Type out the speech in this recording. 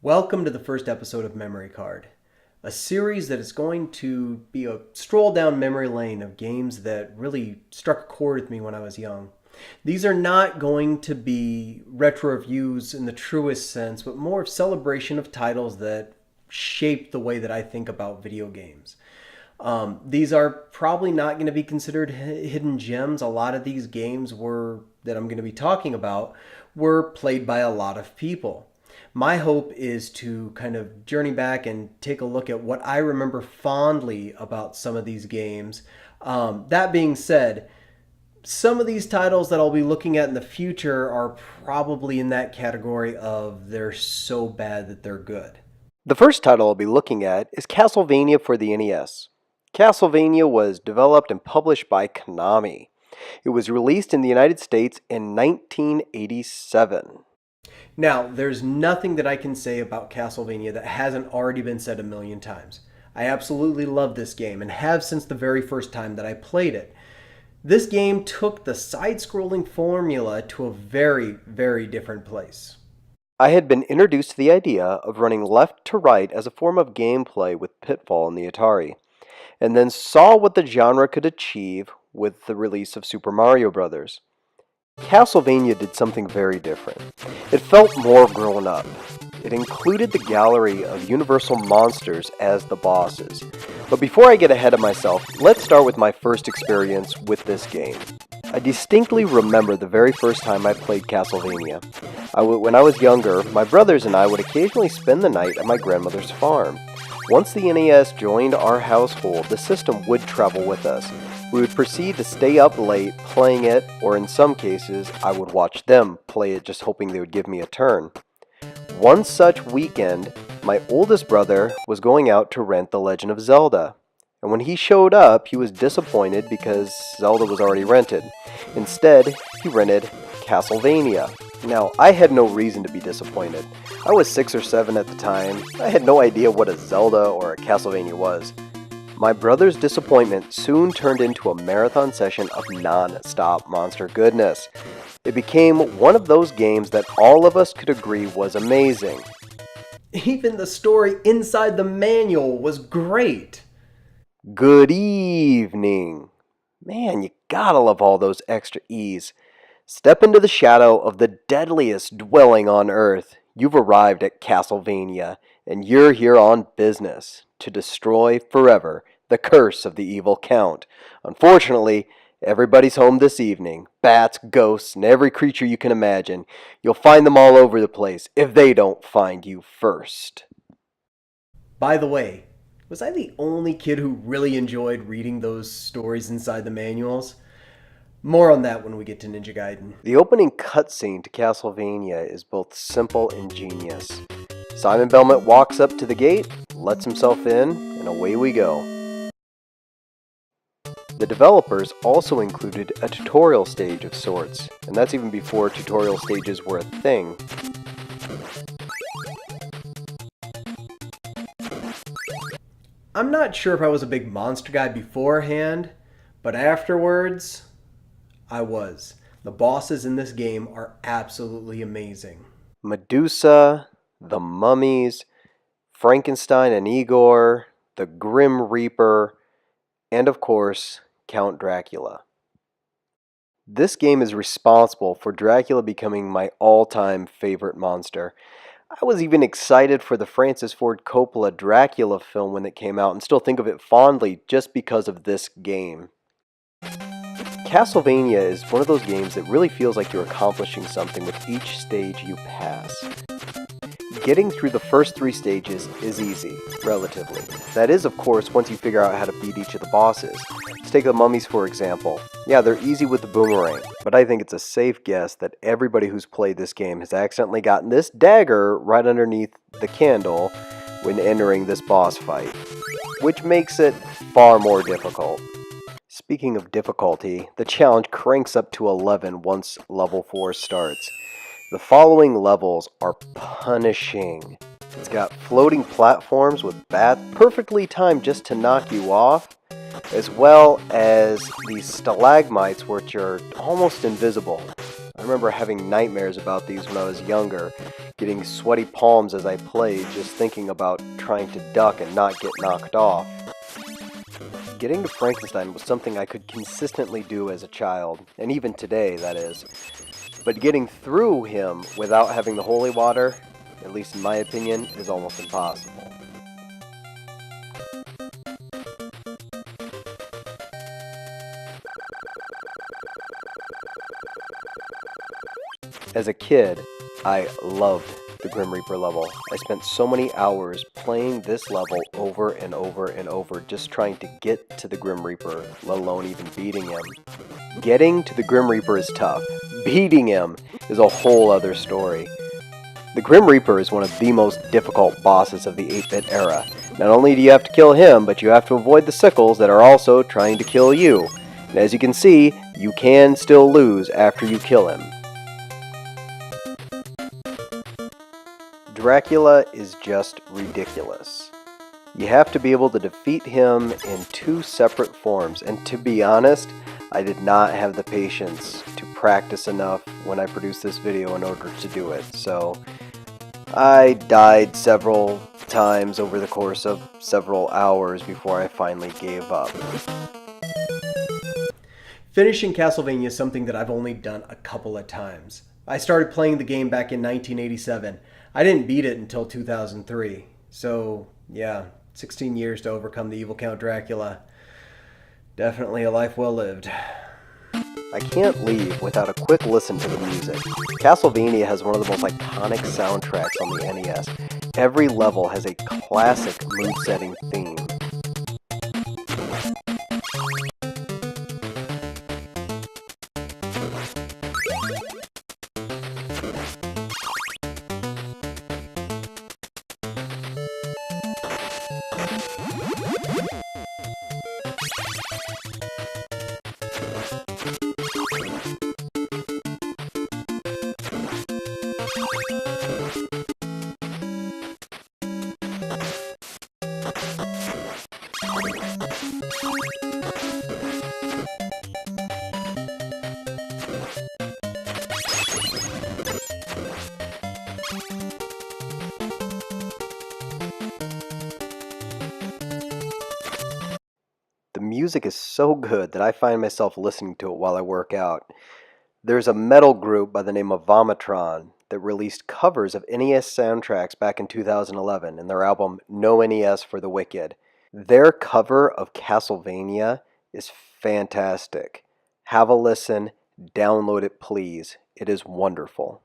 Welcome to the first episode of Memory Card, a series that is going to be a stroll down memory lane of games that really struck a chord with me when I was young. These are not going to be retro reviews in the truest sense, but more of celebration of titles that shaped the way that I think about video games. These are probably not going to be considered hidden gems. A lot of these games that I'm going to be talking about were played by a lot of people. My hope is to kind of journey back and take a look at what I remember fondly about some of these games. That being said, some of these titles that I'll be looking at in the future are probably in that category of they're so bad that they're good. The first title I'll be looking at is Castlevania for the NES. Castlevania was developed and published by Konami. It was released in the United States in 1987. Now, there's nothing that I can say about Castlevania that hasn't already been said a million times. I absolutely love this game and have since the very first time that I played it. This game took the side-scrolling formula to a very, very different place. I had been introduced to the idea of running left to right as a form of gameplay with Pitfall in the Atari, and then saw what the genre could achieve with the release of Super Mario Bros. Castlevania did something very different. It felt more grown up. It included the gallery of universal monsters as the bosses. But before I get ahead of myself, let's start with my first experience with this game. I distinctly remember the very first time I played Castlevania. When I was younger, my brothers and I would occasionally spend the night at my grandmother's farm. Once the NES joined our household, the system would travel with us. We would proceed to stay up late playing it, or in some cases, I would watch them play it just hoping they would give me a turn. One such weekend, my oldest brother was going out to rent The Legend of Zelda. And when he showed up, he was disappointed because Zelda was already rented. Instead, he rented Castlevania. Now, I had no reason to be disappointed. I was 6 or 7 at the time. I had no idea what a Zelda or a Castlevania was. My brother's disappointment soon turned into a marathon session of non-stop monster goodness. It became one of those games that all of us could agree was amazing. Even the story inside the manual was great. Good evening. Man, you gotta love all those extra E's. Step into the shadow of the deadliest dwelling on Earth. You've arrived at Castlevania, and you're here on business to destroy forever the curse of the evil Count. Unfortunately, everybody's home this evening. Bats, ghosts, and every creature you can imagine. You'll find them all over the place if they don't find you first. By the way, was I the only kid who really enjoyed reading those stories inside the manuals? More on that when we get to Ninja Gaiden. The opening cutscene to Castlevania is both simple and genius. Simon Belmont walks up to the gate, lets himself in, and away we go. The developers also included a tutorial stage of sorts, and that's even before tutorial stages were a thing. I'm not sure if I was a big monster guy beforehand, but afterwards, I was. The bosses in this game are absolutely amazing. Medusa, the mummies, Frankenstein and Igor, the Grim Reaper, and of course, Count Dracula. This game is responsible for Dracula becoming my all-time favorite monster. I was even excited for the Francis Ford Coppola Dracula film when it came out and still think of it fondly just because of this game. Castlevania is one of those games that really feels like you're accomplishing something with each stage you pass. Getting through the first 3 stages is easy, relatively. That is, of course, once you figure out how to beat each of the bosses. Let's take the mummies for example. Yeah, they're easy with the boomerang, but I think it's a safe guess that everybody who's played this game has accidentally gotten this dagger right underneath the candle when entering this boss fight, which makes it far more difficult. Speaking of difficulty, the challenge cranks up to 11 once level 4 starts. The following levels are punishing. It's got floating platforms with bats perfectly timed just to knock you off, as well as these stalagmites which are almost invisible. I remember having nightmares about these when I was younger. getting sweaty palms as I played, just thinking about trying to duck and not get knocked off. Getting to Frankenstein was something I could consistently do as a child, and even today, that is. But getting through him without having the holy water, at least in my opinion, is almost impossible. As a kid, I loved the Grim Reaper level. I spent so many hours playing this level over and over and over just trying to get to the Grim Reaper, let alone even beating him. Getting to the Grim Reaper is tough. Beating him is a whole other story. The Grim Reaper is one of the most difficult bosses of the 8-bit era. Not only do you have to kill him, but you have to avoid the sickles that are also trying to kill you. And as you can see, you can still lose after you kill him. Dracula is just ridiculous. You have to be able to defeat him in 2 separate forms, and to be honest, I did not have the patience to practice enough when I produced this video in order to do it, so I died several times over the course of several hours before I finally gave up. Finishing Castlevania is something that I've only done a couple of times. I started playing the game back in 1987. I didn't beat it until 2003. So, yeah, 16 years to overcome the evil Count Dracula. Definitely a life well lived. I can't leave without a quick listen to the music. Castlevania has one of the most iconic soundtracks on the NES. Every level has a classic mood-setting theme. The music is so good that I find myself listening to it while I work out. There's a metal group by the name of Vomitron that released covers of NES soundtracks back in 2011 in their album No NES for the Wicked. Their cover of Castlevania is fantastic. Have a listen, download it please. It is wonderful.